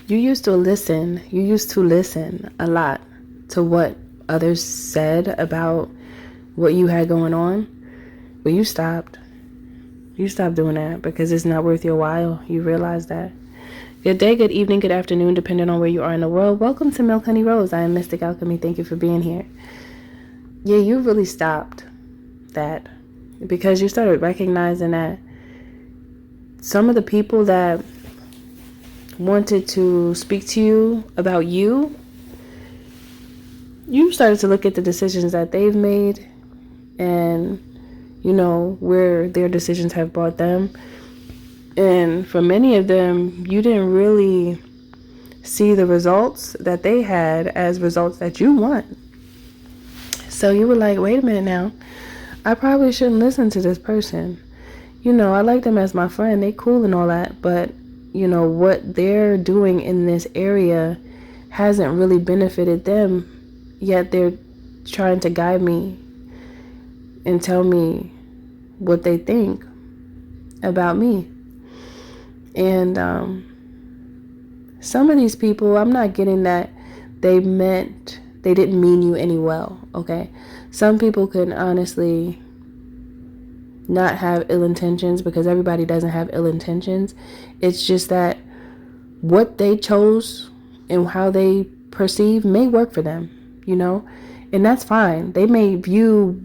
You used to listen. You used to listen a lot to what others said about what you had going on. But you stopped. You stopped doing that because it's not worth your while. You realize that. Good day, good evening, good afternoon, depending on where you are in the world. Welcome to Milk Honey Rose. I am Mystic Alchemy. Thank you for being here. Yeah, you really stopped that because you started recognizing that some of the people that wanted to speak to you about you started to look at the decisions that they've made and, where their decisions have brought them. And for many of them, you didn't really see the results that they had as results that you want. So you were like, wait a minute now. I probably shouldn't listen to this person. I like them as my friend. They cool and all that. But, what they're doing in this area hasn't really benefited them. Yet they're trying to guide me and tell me what they think about me. And some of these people, I'm not getting that they didn't mean you any well, okay? Some people could honestly not have ill intentions because everybody doesn't have ill intentions. It's just that what they chose and how they perceive may work for them, and that's fine. They may view,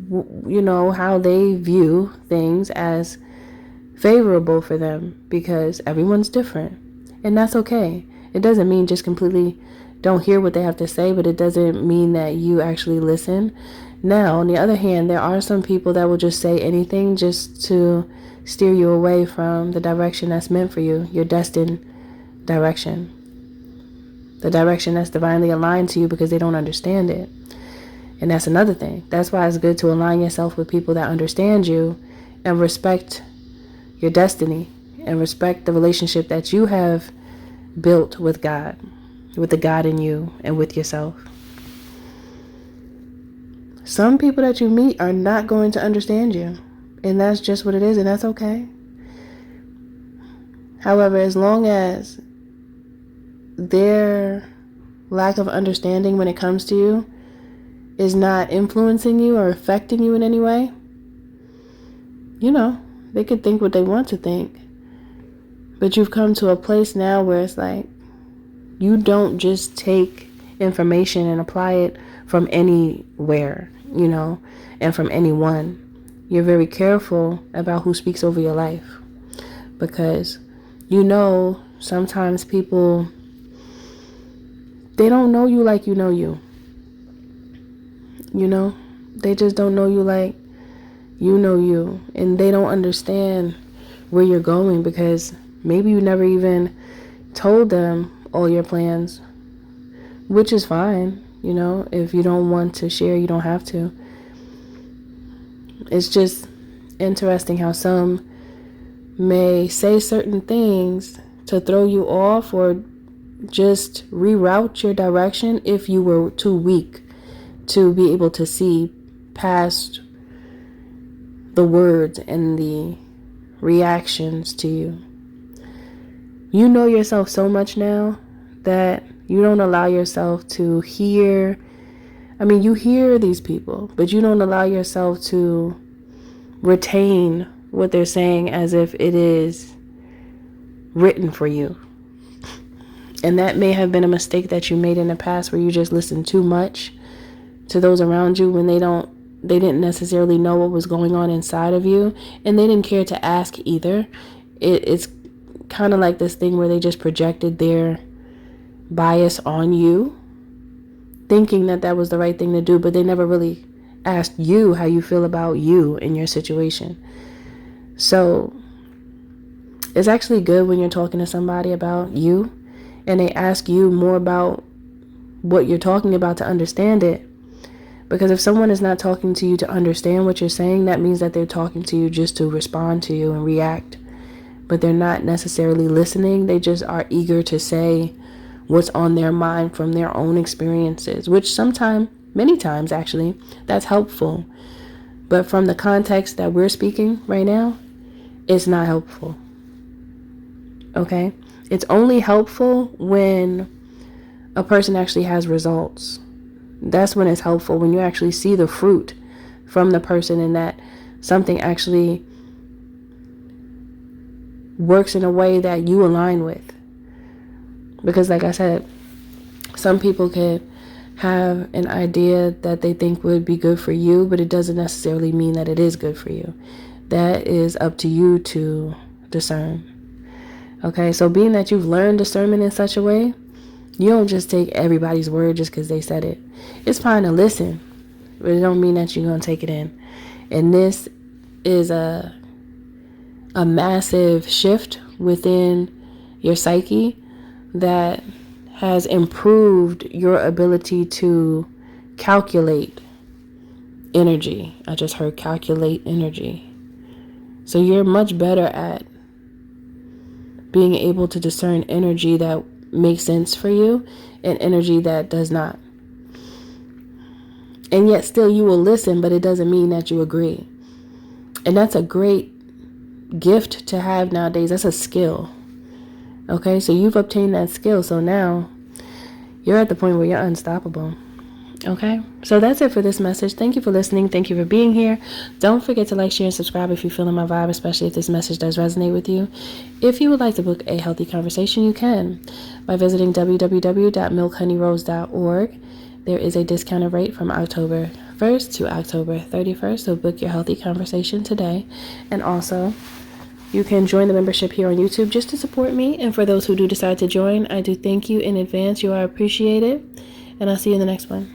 how they view things as favorable for them because everyone's different, and that's okay. It doesn't mean just completely don't hear what they have to say, but it doesn't mean that you actually listen. Now, on the other hand, there are some people that will just say anything just to steer you away from the direction that's meant for you, your destined direction, the direction that's divinely aligned to you because they don't understand it. And that's another thing. That's why it's good to align yourself with people that understand you and respect your destiny and respect the relationship that you have built with God, with the God in you and with yourself. Some people that you meet are not going to understand you, and that's just what it is, and that's okay. However, as long as their lack of understanding when it comes to you is not influencing you or affecting you in any way, they could think what they want to think. But you've come to a place now where it's like, you don't just take information and apply it from anywhere, and from anyone. You're very careful about who speaks over your life because, sometimes people, they don't know you like you know you. They just don't know you like you know you, and they don't understand where you're going because maybe you never even told them all your plans, which is fine. If you don't want to share, you don't have to. It's just interesting how some may say certain things to throw you off or just reroute your direction if you were too weak to be able to see past the words and the reactions to you. You know yourself so much now that you don't allow yourself to hear. You hear these people, but you don't allow yourself to retain what they're saying as if it is written for you. And that may have been a mistake that you made in the past where you just listened too much to those around you when they didn't necessarily know what was going on inside of you, and they didn't care to ask either. It's kind of like this thing where they just projected their bias on you, thinking that was the right thing to do, but they never really asked you how you feel about you and your situation. So it's actually good when you're talking to somebody about you and they ask you more about what you're talking about to understand it. Because if someone is not talking to you to understand what you're saying, that means that they're talking to you just to respond to you and react. But they're not necessarily listening. They just are eager to say what's on their mind from their own experiences, which sometimes, many times actually, that's helpful. But from the context that we're speaking right now, it's not helpful. Okay? It's only helpful when a person actually has results. That's when it's helpful, when you actually see the fruit from the person and that something actually works in a way that you align with. Because like I said, some people could have an idea that they think would be good for you, but it doesn't necessarily mean that it is good for you. That is up to you to discern. Okay, so being that you've learned discernment in such a way, you don't just take everybody's word just because they said it. It's fine to listen, but it don't mean that you're going to take it in. And this is a massive shift within your psyche that has improved your ability to calculate energy. I just heard calculate energy. So you're much better at being able to discern energy that makes sense for you and energy that does not. And yet still you will listen, but it doesn't mean that you agree. And that's a great gift to have nowadays. That's a skill. Okay, so you've obtained that skill. So now you're at the point where you're unstoppable. Okay, so that's it for this message. Thank you for listening. Thank you for being here. Don't forget to like, share, and subscribe if you're feeling my vibe, especially if this message does resonate with you. If you would like to book a healthy conversation, you can by visiting www.milkhoneyrose.org. There is a discounted rate from October 1st to October 31st, so book your healthy conversation today. And also, you can join the membership here on YouTube just to support me. And for those who do decide to join, I do thank you in advance. You are appreciated. And I'll see you in the next one.